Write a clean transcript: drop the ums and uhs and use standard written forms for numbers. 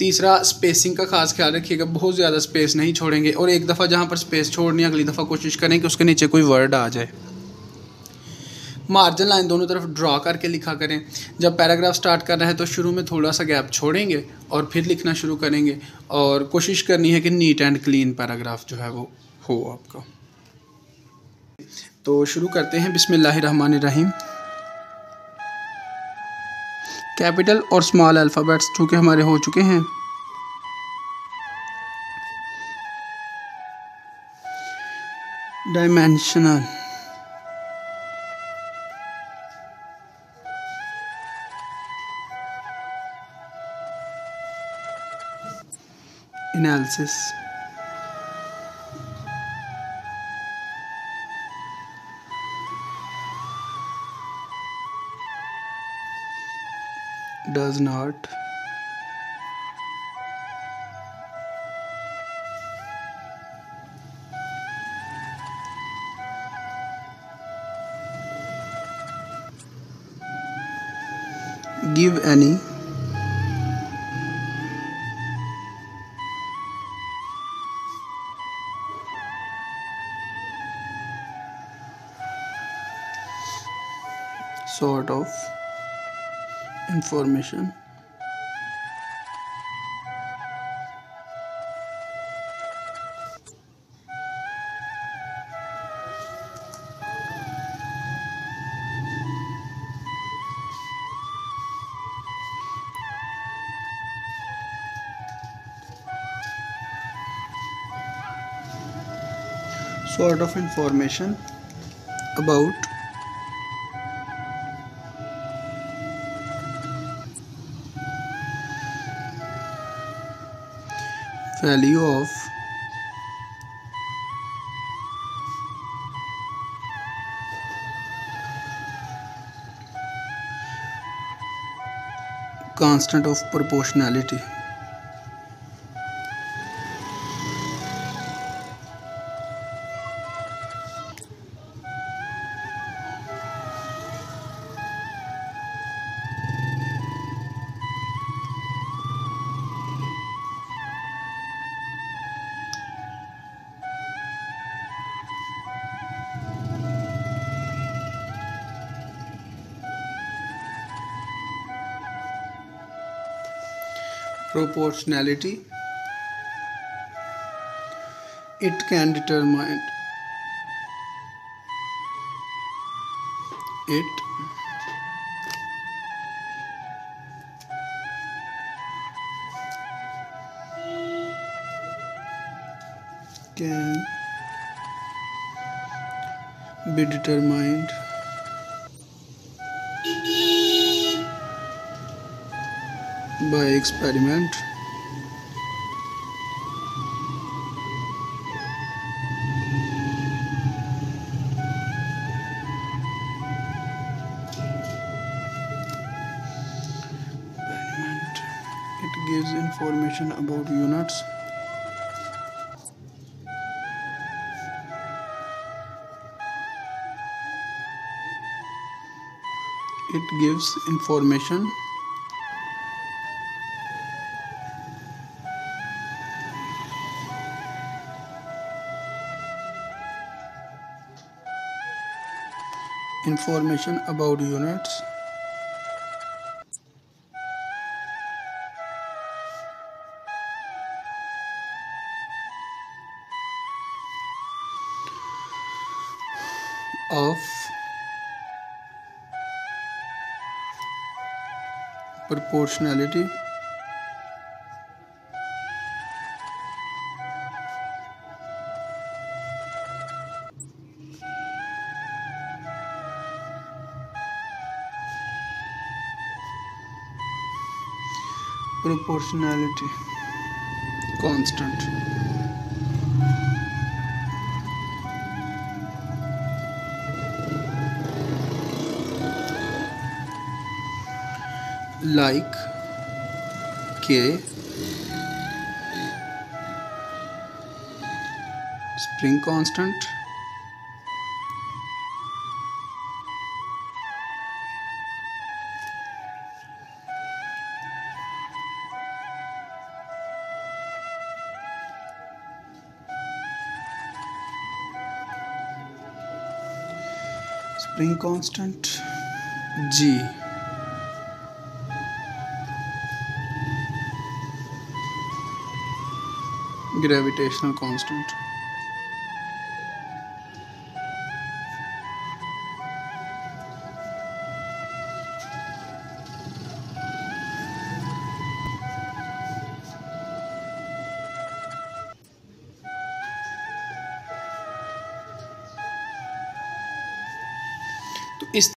तीसरा, स्पेसिंग का खास ख्याल रखिएगा, बहुत ज़्यादा स्पेस नहीं छोड़ेंगे, और एक दफ़ा जहाँ पर स्पेस छोड़नी है अगली दफ़ा कोशिश करें कि उसके नीचे कोई वर्ड आ जाए। मार्जिन लाइन दोनों तरफ ड्रा करके लिखा करें। जब पैराग्राफ स्टार्ट कर रहे हैं तो शुरू में थोड़ा सा गैप छोड़ेंगे और फिर लिखना शुरू करेंगे, और कोशिश करनी है कि नीट एंड क्लीन पैराग्राफ जो है वो हो आपका। तो शुरू करते हैं। बिस्मिल्लाहिर्रहमानिर्रहीम। कैपिटल और स्मॉल अल्फ़ाबेट्स चूँकि हमारे हो चुके हैं, dimensional, analysis, does not, give any, sort of information, sort of information about value of constant of proportionality. Proportionality, it can determine, it can be determined by experiment, it gives information about units, it gives information about units, of proportionality, proportionality constant, like K, spring constant, spring constant ji, gravitational constant. तो इस